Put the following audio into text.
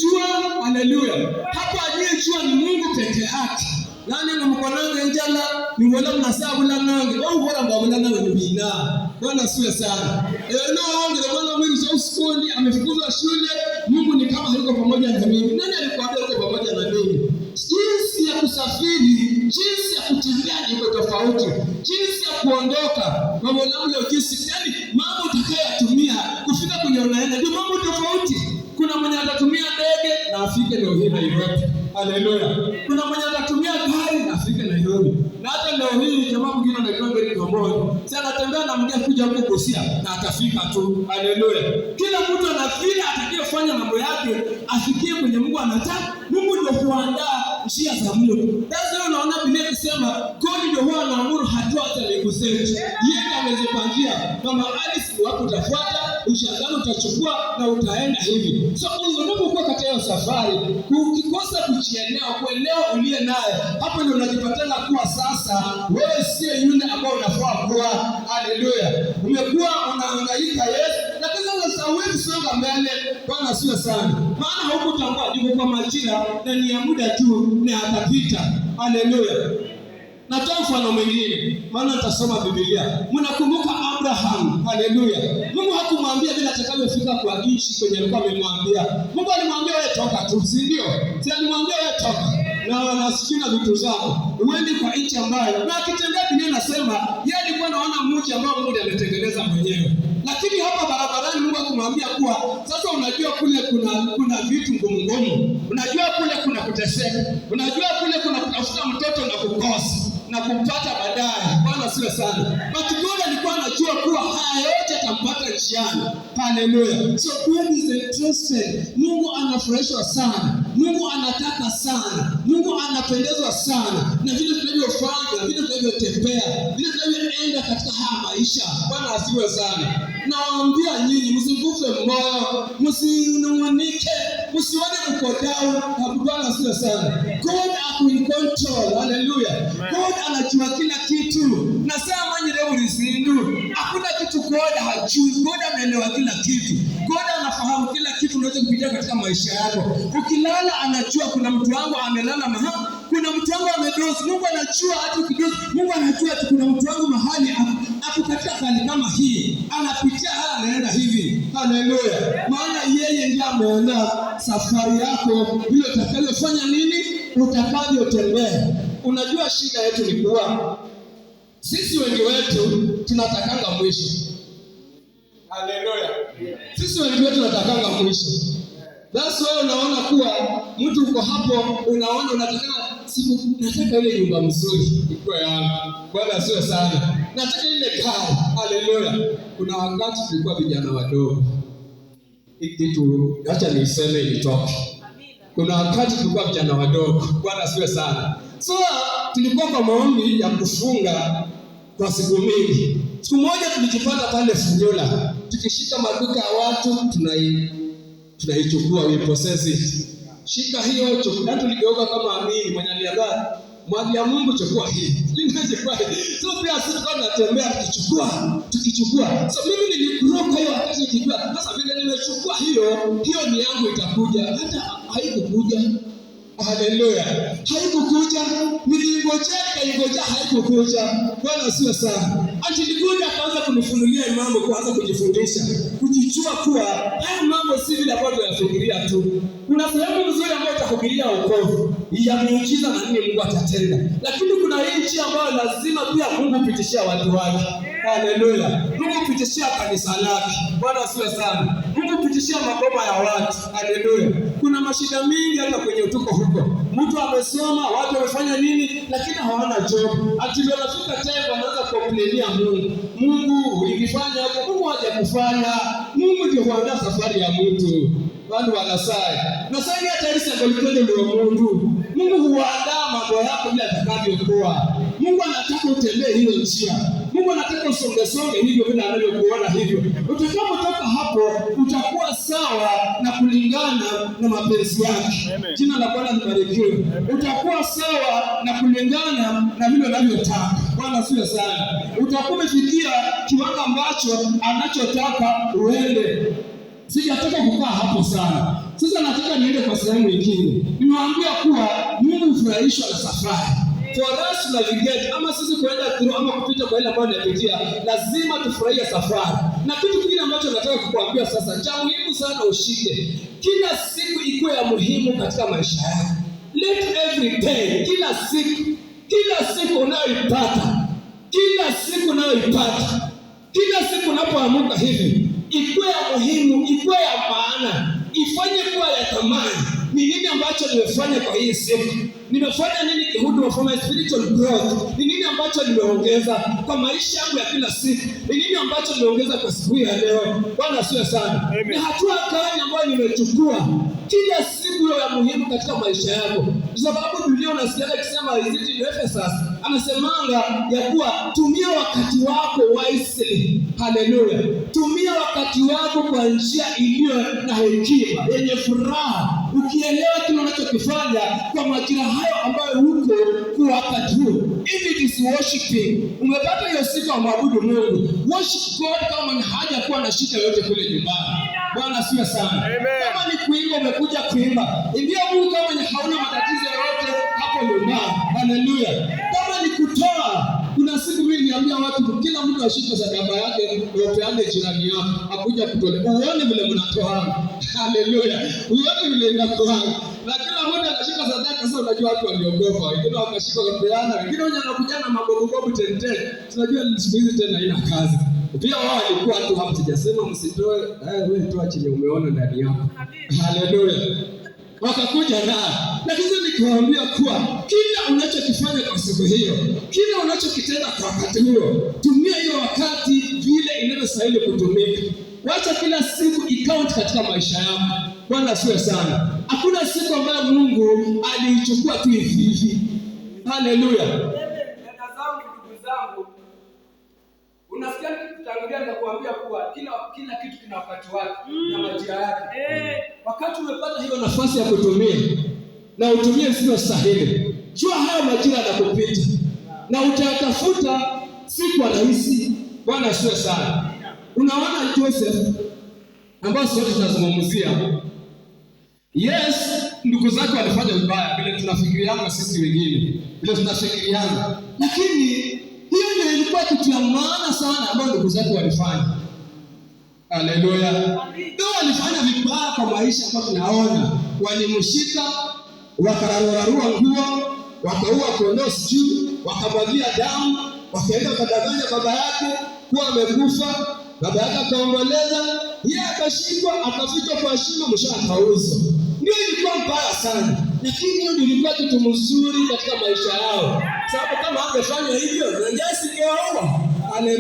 Jua, haleluya. Hapo aliyejua ni Mungu peke yake. Nani mkonanga njala ni wala mnasabula nange au wala mbabula nange mbina. Bwana siwe sana. Na Bwana mwili sio skoni amefukuzwa shule. Mungu ni kama hayuko pamoja na mimi. Nani alikwambia uko pamoja na mimi? Jinsi ya kusafiri, jinsi ya kutembea ni tofauti. Jinsi ya kuondoka, mambo namna jinsi yani mambo utakayotumia kufika kwenye unaenda ndio mambo tofauti. Kuna mwenye atatumia ndege na afike leo hii Nairobi. Haleluya. Kuna mwenye atatumia gari na afike Nairobi. Na hata leo hii jamaa mwingine anaitwa Gari Kamboja. Sasa anatembea na mgeni kuja huko Busia na atafika tu. Haleluya. Kila mtu anafikiri atakayefanya mambo yake afikie kwenye Mungu anataka. Mungu ndio kuandaa njia za Mungu. Sasa unaona Biblia inasema God ndio huwa anaamuru hatua hata nikuseti. Yeye amezipangia. Kama Alice wako utafuata, ushangano utachukua na utaenda hivi. So unapokuwa katika safari, ukikosa kujielewa, kuelewa uliye naye, hapo ndio unajipatana kuwa sasa wewe sio yule ambao unafaa kuwa. Haleluya. Umekuwa unahangaika lakini sasa huwezi songa mbele. Bwana sio sana. Maana hukutambua juko kwa majira na ni ya muda tu na atapita. Haleluya. Natoa mfano mwingine, maana nitasoma Biblia. Mnakumbuka Abraham? Haleluya. Mungu hakumwambia vile atakavyofika kwa nchi kwenye alikuwa amemwambia. Mungu alimwambia wewe toka tu, si ndio? Si alimwambia wewe toka na wanasikia vitu zako. Uende kwa nchi ambayo na akitembea Biblia inasema yeye alikuwa anaona mji ambao Mungu ametengeneza mwenyewe. Lakini hapa barabarani Mungu akamwambia kuwa sasa unajua kule kuna vitu ngumu. Unajua kule kuna kuteseka. Unajua kule kuna kutafuta mtoto na kukosa na kumpata baadaye. Bwana siwe sana. Matukio alikuwa anajua kuwa haya yote atampata njiani. Haleluya. So God is interested. Mungu anafurahishwa sana. Mungu anataka sana. Mungu anapendezwa sana na vile tunavyofanya, vile tunavyotembea, vile tunavyoenda katika haya maisha. Bwana asiwe sana. Nawaambia nyinyi msikufe moyo, msinung'unike, msione mko down. Bwana asiwe sana. God is in control. Haleluya. God anajua kila kitu. Nasema manyi leo ulizindu. Hakuna kitu God hajui. God anaelewa kila kitu. God anafahamu kila kitu unachopitia katika maisha yako. Ukilala anajua kuna mtu wangu amelala mahali. Kuna mtu wangu amedozi. Mungu anajua hata ukidozi. Mungu anajua hata kuna mtu wangu mahali hapo katika hali kama hii. Anapitia haya anaenda hivi. Haleluya. Maana yeye ndiye ameona safari yako vile utakayofanya nini? Utakavyotembea. Unajua shida yetu ni kuwa sisi wengi wetu tunatakanga mwisho. Haleluya. Sisi wengi wetu tunatakanga mwisho. That's why unaona kuwa mtu uko hapo unaona nataka ile nyumba mzuri iko yangu. Bwana sio sana. Nataka ile gari. Haleluya. Kuna wakati tulikuwa vijana wadogo. Kitu acha niseme ilitoka. Kuna wakati tulikuwa vijana wadogo. Bwana siwe sana. So tulikuwa kwa maombi ya kufunga kwa siku mingi. Siku moja tulijipata pale Funyula. Tukishika maduka ya watu tunaichukua we possess it. Shika hiyo chukua. Tuligeuka kama amini mwenye aliambia mwali ya Mungu chukua hii. So pia sisi kwa tunatembea tukichukua. So mimi nilikuroka hiyo wakati nikijua sasa vile nimechukua hiyo ni yangu itakuja. Hata haikukuja. Haleluya. Haikukuja. Nilingojea haikukuja. Bwana sio sana. Nilikuja akaanza kunifunulia mambo, kuanza kujifundisha, kujijua kuwa haya mambo si vile ambavyo tunafikiria tu. Kuna sehemu nzuri ambayo utahubiria wokovu, ya miujiza na nini Mungu atatenda. Lakini kuna nchi ambayo lazima pia Mungu pitishia watu wake. Haleluya. Mungu pitishia kanisa lake. Bwana siwe sana. Mungu pitishia maboma ya watu. Haleluya. Kuna mashida mingi hata kwenye utuko huko. Mtu amesoma, watu wamefanya nini, lakini hawana job. Atilo nafika time wanaanza kukomplainia Mungu. Mungu ulifanya hapo, Mungu hajakufanya. Mungu ndio huandaa safari ya mtu. Watu wanasai. Na sasa hata Yesu angelikwenda ndio Mungu. Mungu huandaa mambo yako bila atakavyokuwa. Mungu anataka utembee hiyo njia. Mungu anataka usonge hivyo vile anavyokuona hivyo. Utakapotoka hapo utakuwa sawa na kulingana na mapenzi yake. Jina la Bwana libarikiwe. Utakuwa sawa na kulingana na vile unavyotaka. Bwana siwe sana. Utakuwa umefikia kiwango ambacho anachotaka uende. Sijataka kukaa hapo sana. Sasa nataka niende kwa sehemu nyingine. Nimewaambia kuwa Mungu hufurahishwa na safari. For us to navigate, ama sisi kuenda through ama kupita kwa ile ambayo inapitia, lazima tufurahie safari. Na kitu kingine ambacho nataka kukuambia sasa, cha muhimu sana ushike. Kila siku ikuwe ya muhimu katika maisha yako. Let every day, kila siku unayoipata, kila siku unapoamka hivi, ikuwe ya muhimu, ikuwe ya maana, ifanye kuwa ya thamani. Ni nini ambacho nimefanya kwa hii siku? Nimefanya nini kihuduma for my spiritual growth? Ni nini ambacho nimeongeza kwa maisha yangu ya kila siku? Ni nini ambacho nimeongeza kwa siku ya leo? Bwana asifiwe sana. Ni hatua gani ambayo nimechukua kila siku ya muhimu katika maisha yako? Kwa sababu Biblia unasikia ikisema in Ephesus, anasemanga ya kuwa tumia wakati wako wisely. Haleluya. Tumia wakati wako kwa njia iliyo na hekima, yenye furaha, ukielewa kile unachokifanya kwa majira hayo ambayo huko kwa wakati huo. If it is worshiping, umepata hiyo siku ya maabudu Mungu, worship God kama ni haja kuwa na shida yote kule nyumbani. Bwana asifiwe sana. Kama ni kuimba, umekuja kuimba, imbia Mungu kama ni hauna matatizo yote hapo nyumbani. Haleluya. Kama ni kutoa, kuna siku mimi niambia watu kila mtu ashike sadaka yake upeane jirani yako akuja kutolea. Uone vile mnatoa. Haleluya. Uone vile inatoa. Na kila mmoja anashika sadaka. Sasa unajua watu waliogopa, wengine wakashika kupeana, wengine wanakuja na mabogobogo tente. Tunajua siku hizi tena haina kazi. Pia wao walikuwa tu hapo, sijasema msitoe, wewe toa chenye umeona ndani yako. Haleluya. Wakakuja lakini nikiwaambia kuwa kila unachokifanya kwa siku hiyo, kila unachokitenda kwa wakati huo, tumia hiyo wakati vile inavyostahili kutumika. Wacha kila siku icount katika maisha yako. Bwana asifiwe sana. Hakuna siku ambayo Mungu aliichukua tu hivi. Haleluya. Dada zangu, ndugu zangu, unasikia tutangulia na kuambia kuwa kila kitu kina wakati wake na majira yake. Wakati umepata hiyo nafasi ya kutumia na utumie sio sahihi, jua haya majira yanakupita na utatafuta siku rahisi. Bwana asifiwe sana. Unaona Joseph ambao sisi tunazungumzia, yes, ndugu zake walifanya vibaya vile tunafikiriana sisi wengine, vile tunafikiriana, lakini hiyo ndio ilikuwa kitu ya maana sana ambayo ndugu zake walifanya. Haleluya. Ndio walifanya vibaya kwa maisha ambayo tunaona. Walimshika, wakararua nguo, wakaua kondoo sijui, wakamwagia damu, wakaenda kadanganya baba yake kuwa amekufa. Baba yake akaomboleza, yeye akashikwa, akafichwa kwa shimo, mwisho akauzwa. Ndio ilikuwa mbaya sana, lakini hiyo ilikuwa kitu mzuri katika maisha yao. Sababu kama angefanya hivyo, ndio singeoa. Haleluya.